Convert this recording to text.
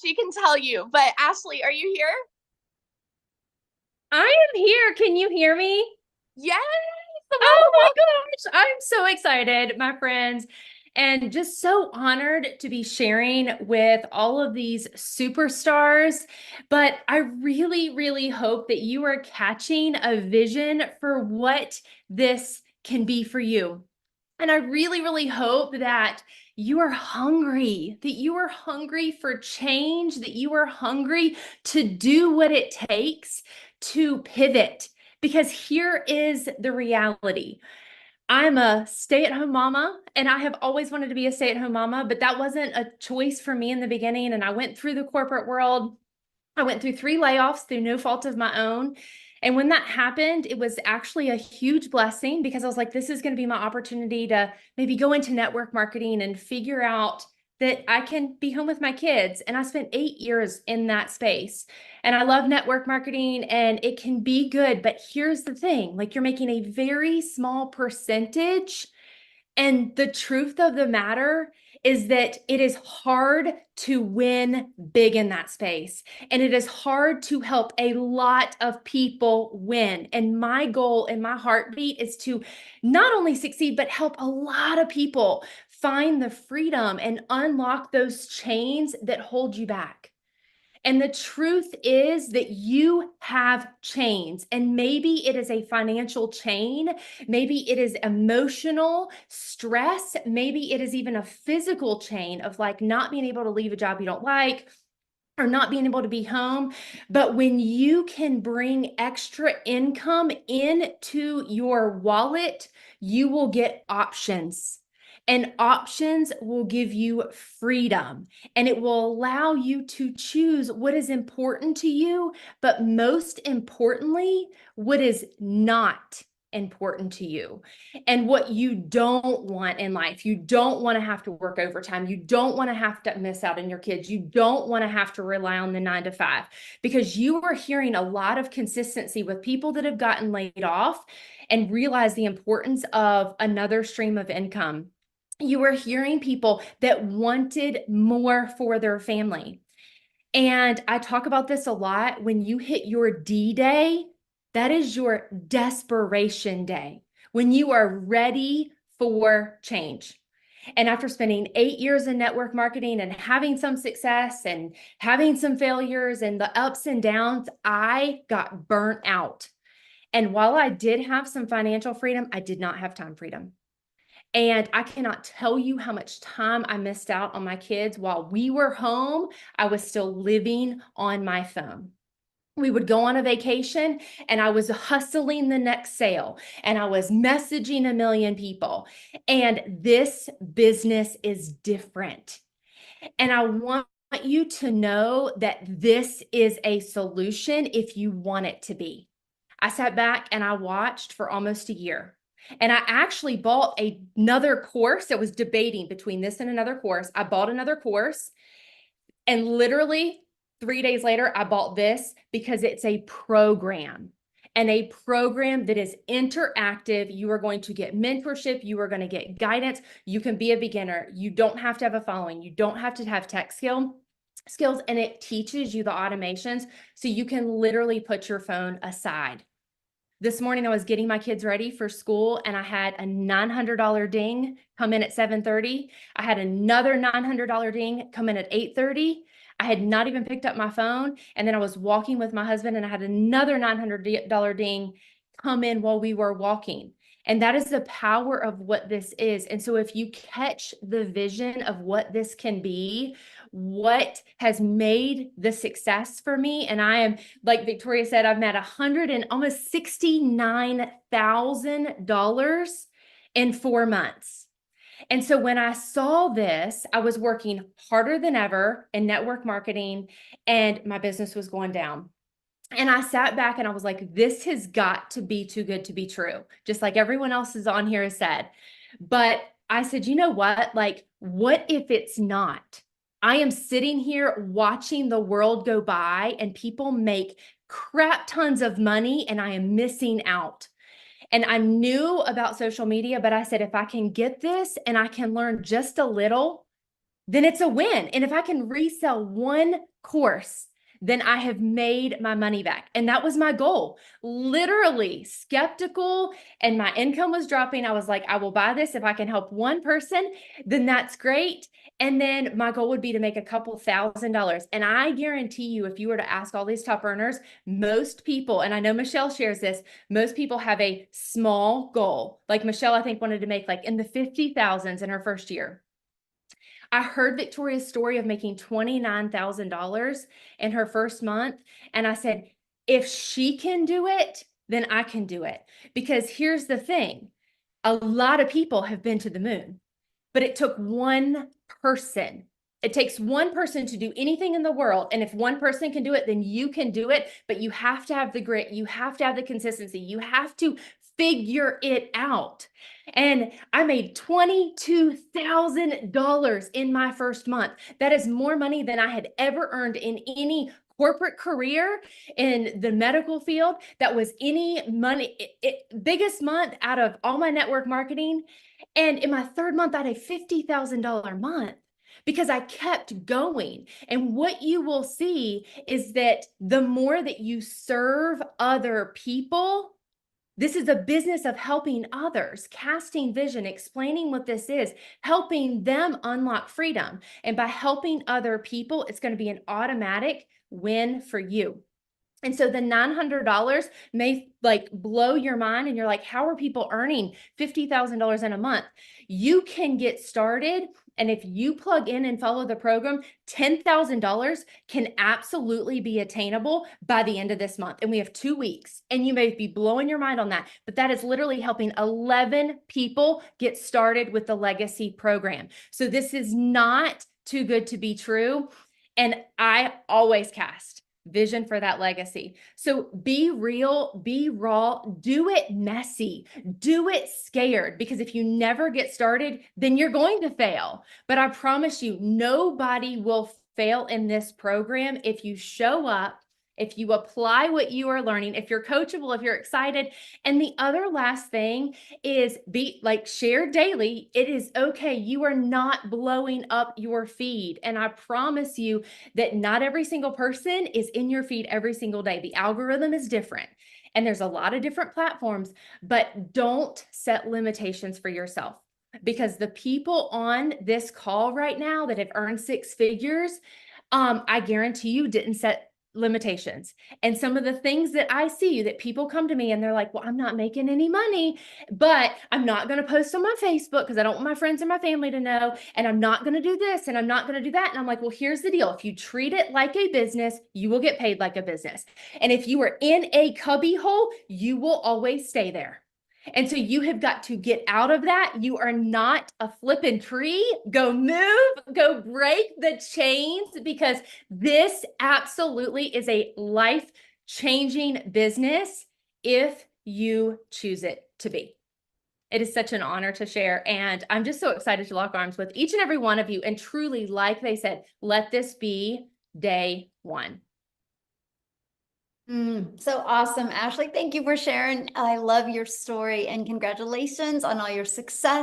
She can tell you. But Ashley, are you here? I am here. Can you hear me? Yes. Oh my Welcome. gosh. I'm so excited, my friends, and just so honored to be sharing with all of these superstars. But I really, really hope that you are catching a vision for what this can be for you. And I really, really hope that you are hungry for change, that you are hungry to do what it takes to pivot. Because here is the reality. I'm a stay-at-home mama, and I have always wanted to be a stay-at-home mama, but that wasn't a choice for me in the beginning. And I went through the corporate world. I went through 3 layoffs through no fault of my own. And when that happened, it was actually a huge blessing because I was like, this is going to be my opportunity to maybe go into network marketing and figure out that I can be home with my kids. And I spent 8 years in that space. And I love network marketing and it can be good. But here's the thing, like, you're making a very small percentage, and the truth of the matter is that it is hard to win big in that space. And it is hard to help a lot of people win. And my goal and my heartbeat is to not only succeed, but help a lot of people find the freedom and unlock those chains that hold you back. And the truth is that you have chains, and maybe it is a financial chain, maybe it is emotional stress, maybe it is even a physical chain of like not being able to leave a job you don't like or not being able to be home. But when you can bring extra income into your wallet, you will get options. And options will give you freedom, and it will allow you to choose what is important to you, but most importantly, what is not important to you and what you don't want in life. You don't want to have to work overtime. You don't want to have to miss out on your kids. You don't want to have to rely on the 9 to 5 because you are hearing a lot of consistency with people that have gotten laid off and realize the importance of another stream of income. You are hearing people that wanted more for their family. And I talk about this a lot. When you hit your D day, that is your desperation day, when you are ready for change. And after spending 8 years in network marketing and having some success and having some failures and the ups and downs, I got burnt out. And while I did have some financial freedom, I did not have time freedom. And I cannot tell you how much time I missed out on my kids. While we were home, I was still living on my phone. We would go on a vacation and I was hustling the next sale and I was messaging a million people. And this business is different. And I want you to know that this is a solution if you want it to be. I sat back and I watched for almost a year. And I actually bought another course that was debating between this and another course. I bought another course, and literally 3 days later, I bought this because it's a program, and a program that is interactive. You are going to get mentorship. You are going to get guidance. You can be a beginner. You don't have to have a following. You don't have to have tech skills, and it teaches you the automations so you can literally put your phone aside. This morning I was getting my kids ready for school and I had a $900 ding come in at 7:30. I had another $900 ding come in at 8:30. I had not even picked up my phone, and then I was walking with my husband and I had another $900 ding come in while we were walking. And that is the power of what this is. And so if you catch the vision of what this can be, what has made the success for me, and I am, like Victoria said, I've made almost $69,000 in 4 months. And so when I saw this, I was working harder than ever in network marketing and my business was going down. And I sat back and I was like, this has got to be too good to be true, just like everyone else is on here has said. But I said, you know what? Like, what if it's not? I am sitting here watching the world go by and people make crap tons of money and I am missing out. And I knew about social media, but I said, if I can get this and I can learn just a little, then it's a win. And if I can resell one course, then I have made my money back. And that was my goal. Literally skeptical, and my income was dropping. I was like, I will buy this. If I can help one person, then that's great. And then my goal would be to make a couple $1,000s. And I guarantee you, if you were to ask all these top earners, most people, and I know Michelle shares this, most people have a small goal. Like Michelle, I think wanted to make like in the 50,000s in her first year. I heard Victoria's story of making $29,000 in her first month. And I said, if she can do it, then I can do it. Because here's the thing, a lot of people have been to the moon, but it took one person. It takes one person to do anything in the world. And if one person can do it, then you can do it. But you have to have the grit. You have to have the consistency. You have to figure it out. And I made $22,000 in my first month. That is more money than I had ever earned in any corporate career in the medical field. That was any money, biggest month out of all my network marketing. And in my third month, I had a $50,000 month because I kept going. And what you will see is that the more that you serve other people, this is a business of helping others, casting vision, explaining what this is, helping them unlock freedom. And by helping other people, it's going to be an automatic win for you. And so the $900 may like blow your mind and you're like, how are people earning $50,000 in a month? You can get started. And if you plug in and follow the program, $10,000 can absolutely be attainable by the end of this month. And we have 2 weeks, and you may be blowing your mind on that, but that is literally helping 11 people get started with the legacy program. So this is not too good to be true. And I always cast vision for that legacy. So be real, be raw, do it messy, do it scared, because if you never get started, then you're going to fail. But I promise you, nobody will fail in this program if you show up, if you apply what you are learning, if you're coachable, if you're excited. And the other last thing is be like, share daily. It is okay. You are not blowing up your feed. And I promise you that not every single person is in your feed every single day. The algorithm is different. And there's a lot of different platforms, but don't set limitations for yourself, because the people on this call right now that have earned 6 figures, I guarantee you didn't set limitations. And some of the things that I see, that people come to me and they're like, well, I'm not making any money, but I'm not going to post on my Facebook because I don't want my friends and my family to know. And I'm not going to do this and I'm not going to do that. And I'm like, well, here's the deal. If you treat it like a business, you will get paid like a business. And if you are in a cubby hole, you will always stay there. And so you have got to get out of that. You are not a flipping tree. Go move, go break the chains, because this absolutely is a life-changing business if you choose it to be. It is such an honor to share. And I'm just so excited to lock arms with each and every one of you. And truly, like they said, let this be day one. So awesome, Ashley. Thank you for sharing. I love your story and congratulations on all your success.